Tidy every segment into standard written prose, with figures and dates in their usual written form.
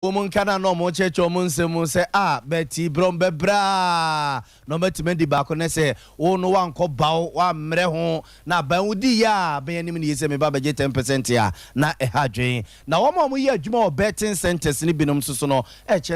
Woman can no more church or Munsem say, Betty Brombe Bra. No better men debacco, say, oh, no one called bow, one mreho, na baudia, be any minute, me baba 10% ya, na a hadre. Now, one more year, more betting centers in Binum Susono,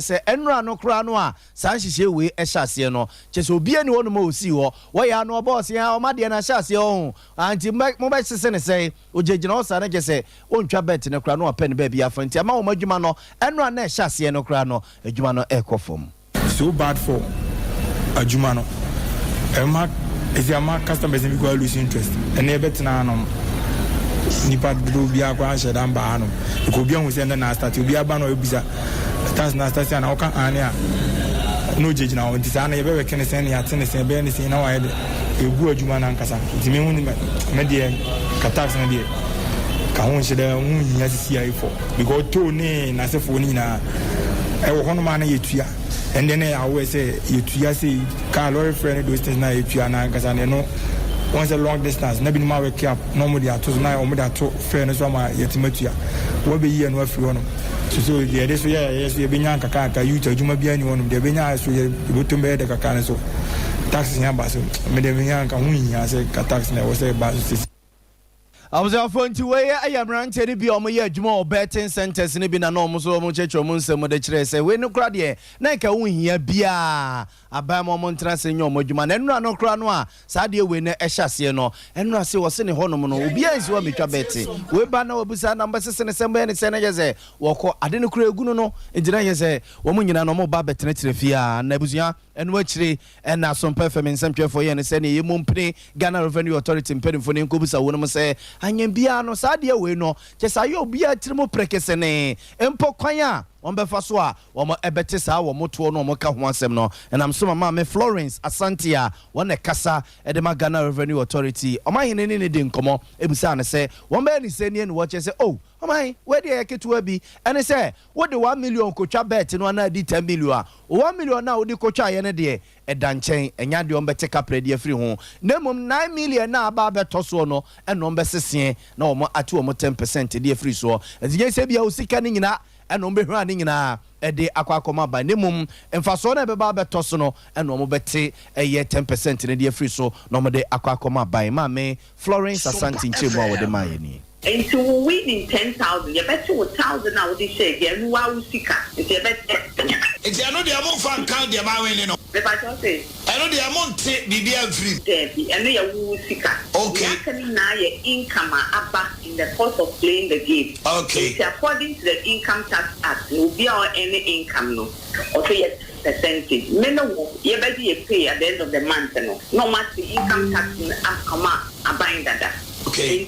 say, Enra no cranoa, Sanchi, we a chassiano, just will be anyone more see or why are no boss, ya, or Madiana Chassio, and you make mobile say, Ujano Sana just say, won't you bet in a cranoa pen baby, a friend, Yama Majumano, Enra. Chassis no crano, a Jumano echo form. So bad for a Jumano. A mark is your mark customers and we lose interest. And never better Nipa do be a grand shadam bano. You could be on with the Nasta to be a bano bizarre. That's Nasta and Oka Ania. No judge now, and Tisana ever can send your tennis and Bernice in our head. You go Juman and Casa. It's me only media Catars and dear. Kahun shede un yasi for because to ne na se foni na e wo hono ma na yetua and then I always say yetua say ka lorry friend those things na yetua na kasa ne no once a long distance na bi ma wake up no mo dia to na o mo da to friend so ma yetimatua wo be yi no afiri hono so the dey so yes ye be nya kaka ka youth adwuma bia ni hono de be nya so ye botum be de kaka ne so taxi nya ba so me de be nya ka hun nya se ka taxi na wo say ba so I was out for 2 way. I am ranted to be on my Jumo betting centers in a bin enormous church or Munson with the chase. Say, we no crowd here. Naka win here, Bia. A bam montras in your mojuman and run no cranoa. Sadia winner a chassiano. And Rassi was in a honomono. Bia is what we Betty. We ban no busa number 6 and assembly and senators. Walk, I didn't create Guno. In the say, woman, you know, no more babet Netrefia, Nebuzia, and Wetchley, and now some performance center for you and sending you Mumpany, Ghana Revenue Authority in Penny Kubusa, woman say. Anyenbiano sadia we no just ayo bia trimo prekesene empo kwanya ombefa so a omo ebete sa wo moto no mo ka ho asem no and am so mama me Florence Asantia wona kasa e de Ghana Revenue Authority omahene ne de nkomo ebusa ne se won ba ni se ne wo che se oh omai we de eketua bi ene se wo de 1 million kotwa bet no na di 10 million 1 million na wo di kotwa ye ne de eda nchen enya de ombete kapre de afiri ho na mum 9 million na aba beto so no eno ombesese na omo ate omo 10% de afiri so eziye se bia osika ni nyina eno ombehwa ani nyina ede akwakoma ba ne mum emfaso na beba beto so no eno omo bete eye 10% ne de afiri so na omo de akwakoma ba ma me Florence Asante nchemu a wo de ma ye ni. And we win 10,000. You bet you 1,000 now. They say again, wow, sika. It's a bet. It's another amount for count the amount. The pastor says, I know the amount be free. Debbie, and they are woo sika. Okay. Actually, now your income are up in the course of playing the game. Okay. It's according to the Income Tax Act. No be our any income no. Also, yes. Percentage. Meno, you better pay at the end of the month. No matter the income tax in Akama, a bind that. Okay.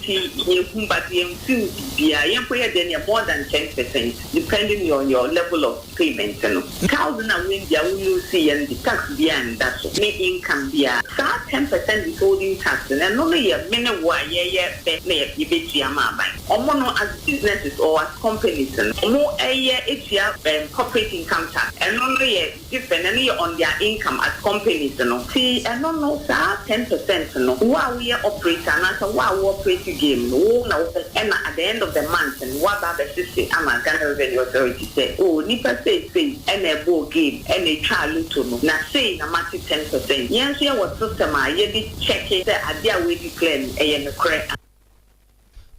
But you pay then more than 10%, depending on your level of payment. Thousand and when you will see and the tax beyond that. Make income be 10% withholding tax, and only a minute why you bet your as businesses or as companies, more a year it's your corporate income tax, and only a different on their income as companies. See, and no, 10%. While we are operating, and while operating game, and at the end of the month, and what about the system? I'm a Ghana Revenue Authority say, oh, Nipa say, and a ball game, and a child to know. Now say, a massive 10%. Yes, here was system, I did check it, I dare we declare a correct.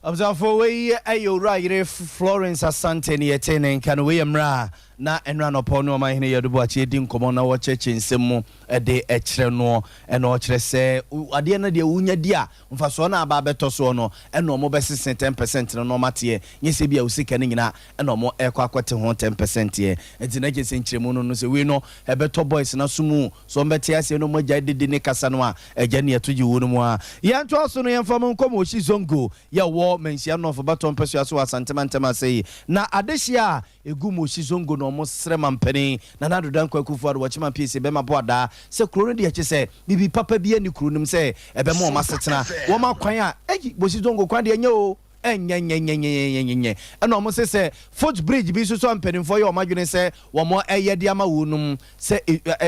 Observe for way ayo right Florence Asante ni etene kan we mra na enra no pon no ma hene yedubo achi di nkomo na wo cheche nsemu de ekire no eno o kire se ade na de wunya di a mfaso na aba beto so no eno mo besese 10% no mate nyese bia usika ni nyina eno mo ekwakwete ho 10% ye enti na kese nkiremu no se we no ebeto boys na sumu so mbete ase no mo gya didi ne kasa no a egya ne atoji wo no mu a ye nto so no ye mfam nkomo oshi zongo ye wo mensia no for baton peso aso asantema sei na adehia egu mo oshi zongo no mo srema mpani na nadodan kwakufu ado wachima pc be maboada se kuro de che se bibi papa bia ni kuro nim se ebe mo masetena wo makwan a egi oshi zongo kwan de nya o enye eno mo se footbridge bi so mpanimfo ye o madwene se wo mo eye de ama wonum se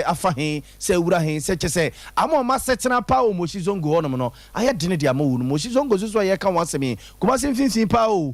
afahen se wurahen se che se ama ma setena pa o mo shi zongo honom no aye de ne de ama wonum mo shi zongo so ye ka wasemi kuma se mfinfin pa o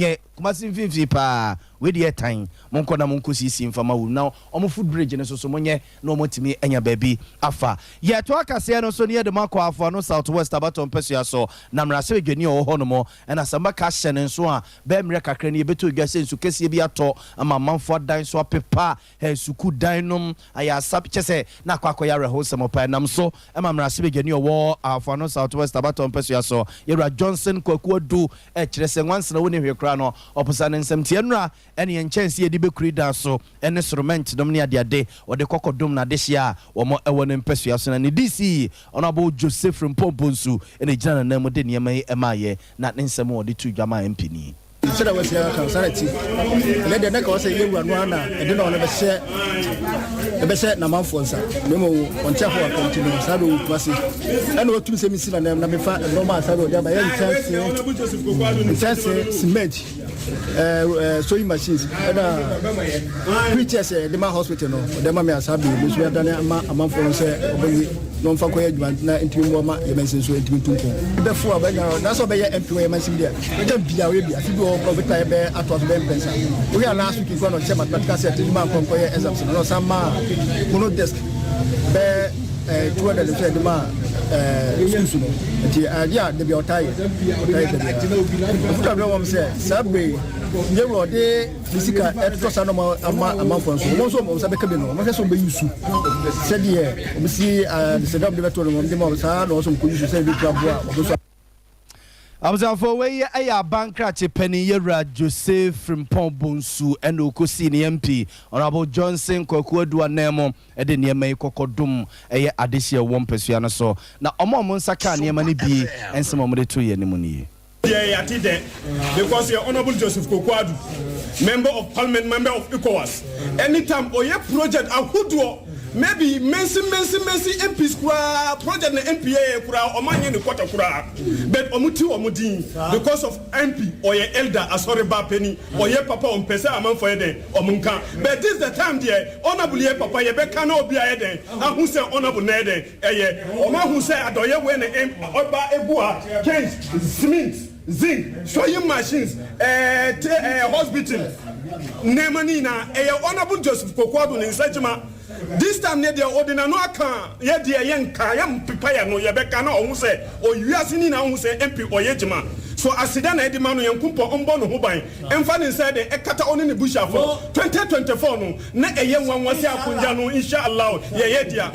nye kumasi mfimfi pa we de time monko na monko sisi mfama wu na omo food bridge ne so monye na omo timi enya baby afa ye to akase no so ne de makọ afa no southwest abaton pesia so na mrase edwani o ho no mo na samba ka hye ne so a be mre kakra ne ye beto dwase nsu kese bi ato ama manfo dan so apepa he suku dan nom aya sap chese na kwakoya reho semopa nam so ama mrase edwani o wo afa no southwest abaton pesia so yera Johnson kwaku adu e kire se nwanse na woni hwe kra no oposa ne nsem tie nura ene ye nchense ye di bekuri da so ene instrument dom ne ade ode kokodom na de hia wo mo ewo ne mpesua so na ne DC honorable Joseph Mpomponsu ene gina na mu de ne mai emaye na ne nsem wo de tu dwama MP Sira wasi ya kansarati le de na ka wase yewu anu ana e de na ona be se na manfo nsa memo onche ho continue sa do kwase e na otu se mi sila na me fa normal sa do de ba ye chance cement sewing machines na preachers de ma hospital no de ma me asabi me so ya dane ama manfo nse obi no mfa ko yadwa na ntimi mo ma ye mense so ntimi tunko be fu abanya na so be ye MP ye mense dia e bia we bia fi do profita be atos be pensa we are last week no che mathematical set ma ko ye exams no sama kuno desk be 200 de ma school no ti adia de bi otai de futa be won say sabwe nye wo de fisika eto sa no ama fon so mo so mo sa be ka be no mo so be yusu se de o si se da be to no mo de mo sa no so ko yusu se bi kwa boa o so Abzafo we aya bankrate penny yera Joseph Mpomponsu and okosi ne MP honorable Johnson kwaku adu anemo e de ne mai kokodum eye adesia won pesua no so na omo nsaka ne ma ne bi ensem omo de to ye ne mu ni yeah, because you're Honorable Joseph Kokwadu, member of Parliament, member of ECOWAS. Anytime oye project a hudo maybe mensi MPs kura project na MPA kura omanye ne kwata kura but omuti omudin because of MP oye elder asore ba penny oye papa on pese amanfo yeden omunka but this the time there honorable ye papa ye be kana obi ayeden ahu say honorable na yeden eye oma hu say adoye we ne oba egua change cement zinc sewing machines hospital nemani na honorable Joseph Kokwadu ne nsajima. This time near the ordinary no aka ye de yen ka yam prepare no ye beka na ohun say o wiase ni na ohun say MP oyejima so asida na edima no yankumpo ombo no ho ban emfa ne say de ekata oni ne bushafo 2024 no na eye nwanwase akunja no inshallah ye dia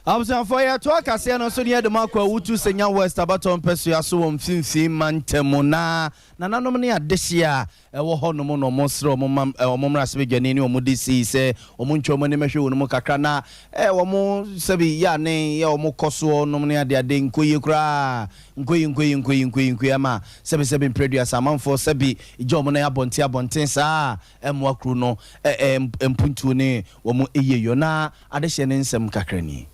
Abusafo ya to akase no so ne de makwa wutu senya West Abaton Pesu aso wo mfimfi mantemu na nanom ne adehia ewo honom no mosro momra sebedwane ne omudisi se omuntwomo ne mehwe wonum kakra na wo sebi ya ne ya omukoso nom ne ade nkoyi kura nkoyi ama sebi produce amanfo sebi ijomo na abonten saa emwakru no empuntu ne wo mu eyeyo na adehia ne nsem kakra ni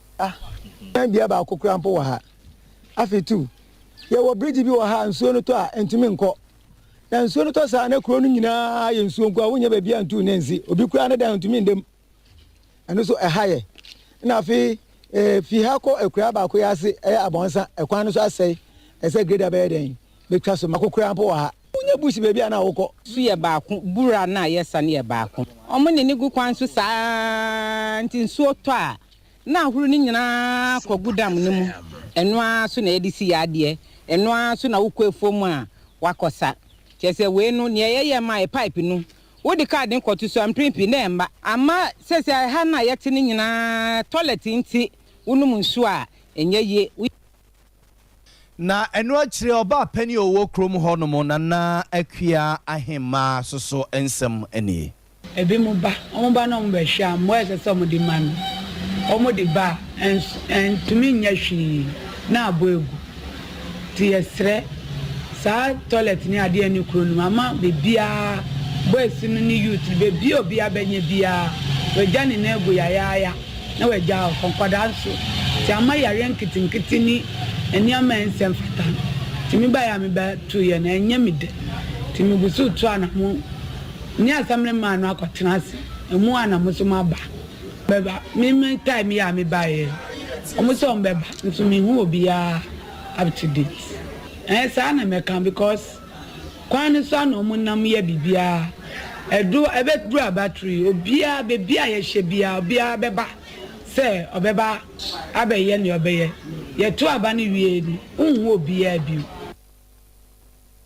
bia ba akokura mpo wa ha afetu ye wo bridge bi wa ha nsuo no to a entimi nko na nsuo no to sa na kuro no nyina ye nsuo nko a wonya ba bia ntu nenzi obi kura na da ntumi ndem eno so ehaye na afi fi ha ko ekura ba ko yase abonsa ekwan no so asai ese grade ba den betwa so makokura mpo wa ha wonya bushi ba bia na wokọ su ye ba ko bura na yesa ne ye ba ko omo ne ni gu kwan so sa nti nsuo to a na huru ni nyina kogudam ne mu eno aso na edisi ya ade eno aso na wokofom a wakosa chese we no ne yeye ma pipe no wodi card nkoto so amprimpi na emba ama sese ha na yete ni nyina toilet nti wonum nsu a enye na eno akire oba pani owo krom honom na akua ahema soso ensem eni ebi mu ba omo ba na omo be hwa mo ese so mo di man omo di ba en tumi nya hwi na aboegu ti yesre sa toilet ni ade ani kuro no mama be bia boys no ni youth be bia obi abanye bia we jani na ego ya na we ja konkoda nso ti ama yare nkitinkiti ni eni ama ensem fata ti mi ba ya mi ba tu ye na enye mi de ti mi busu tu ana mu ni asamle ma no akotena ase emu ana muso ma ba beba me time ya me bae omuso mbeba nso me hu obi ya up to date sa na me kan because kwan so na omunam ya bibia edo ebedru battery obia bebia ye hye bia obia beba se obeba abeye ne obeye ye to aba ne wie ni hu obi ya bi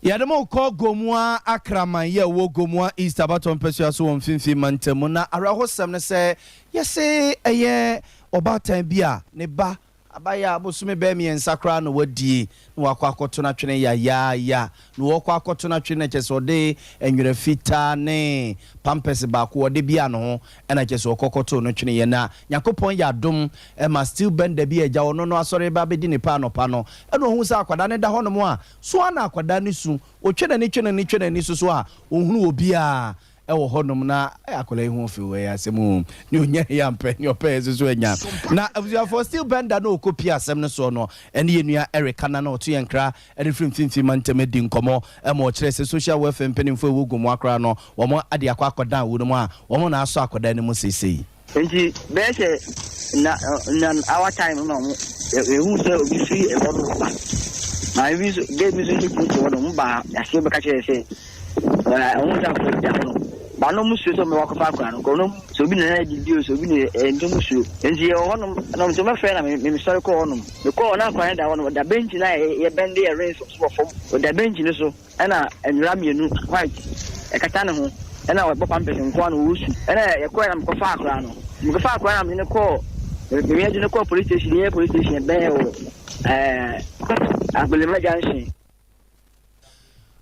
Yademo ko gomua akraman ye wo gomua East Abaton Pesu aso wo mfimfi mantemu na arahosem ne se yese eye obatan bia ne ba abaya abosume be mi ensakra no wadi no wakwa akoto na twene ya no wakwa akoto na twene chese ode enwere fita ne pampers ba ko ode bia no ho ena chese okokoto no twene ye na yakopon ya dom ma still bend bia eja ono no asore ba bedi ne pa no ena ohun sa akwada ne da hono mo a so ana akwada ne su otwene ni so a ohunu obi a ewo honom na akola ihu fi we asemu ni onya ya mpe ni ope so enya na for still benda no copy asem ne so no ene yenua Erica na oto yenkra ene fimfimfi mantem di nkomo e mo kire se social welfare mpenimfo ewo gomu akra no wo mo ade akoda wo no a wo mo na aso akoda ne mo sesei enti bese na our time no mo ehu se obi fi e bodo ba na ebi so ge mi so ni ko no mo ba ase be ka kire se on ta ko ja no ba no musu so me wakofa akra no ko no so bi na di dio so bi ne ento musu enji hono no so me fe na me sorry ko hono me ko na kwa da hono da bench na ye bende ye rain so from da bench ni so na enra mienu white e kata ne ho na we papa mpese nko na wusu na ye ko na me ko fa akra no me ko fa akra na me ne ko me ye ne ko police station be o agbele junction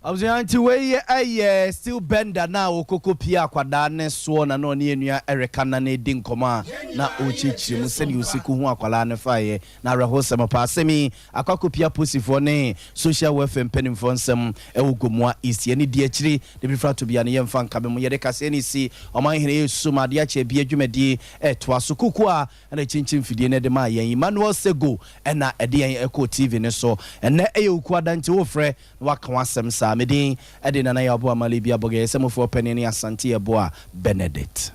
Auzianti we still bender na okoko pia akwada ne so na no ne enua Erica na ne di nkoma na ochichi mu se ni osiku hu akwala ne faye na rehosem pa asemi akwako pia posifo ne social welfare mpenimfo nsem ewugomua isi ne di akiri de bifra to bia ne yemfa nkabe mu yede kase ne si omanhene yesuma de ache bia dwumadi to asukuku a na chinchin fidie ne de ma yen Emmanuel Sego na ede yen Eco TV ne so ene eyuku adanti wo frɛ na waka wasem sa medin ede na ya bo amali bia boge semofo penini asante ebo a Benedict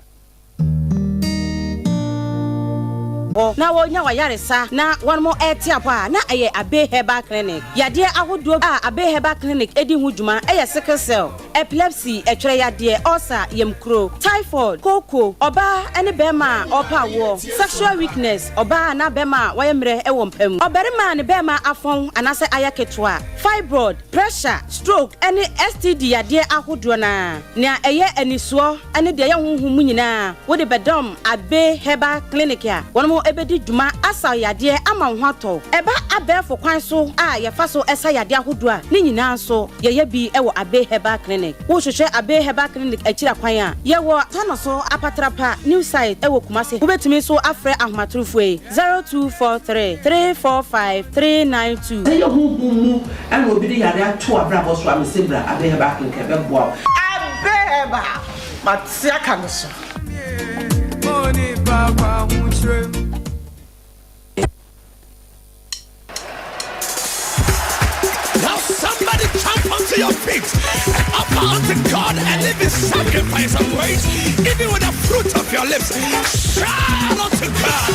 na wonya wayaresa na one more etiapa na eye abe herbal clinic yade ahodo a abe herbal clinic edi hu djuma eye sickle cell epilepsy etwere yade ulcer yemkro typhoid koko oba ene bema opa wo sexual weakness oba na bema wayemre ewo mpam oberima ne bema afon anase ayaketwa fibroid pressure stroke ene STD yade ahodo na nea eye anisuo ene de ye honhum nyina wo de bedom abe herbal clinic ya wono ebedi dwuma asa yade ama hwato eba abefo kwan so a ye fa so esa yade ahodo a ne nyina so ye bi ewo abe herbal clinic wo hwehwe abe herbal clinic akira kwan a ye wo tono so apatrapa new site ewo kumase wo betumi so afre ahmatrufo 0243 345 392 say hu and obi de yare ato abrabo so amesebra abe herbal clinic be boa abe herbal matia kan so money baba mutre. Somebody jump onto your feet and offer unto God a living sacrifice of praise, even with the fruit of your lips. Shout unto God.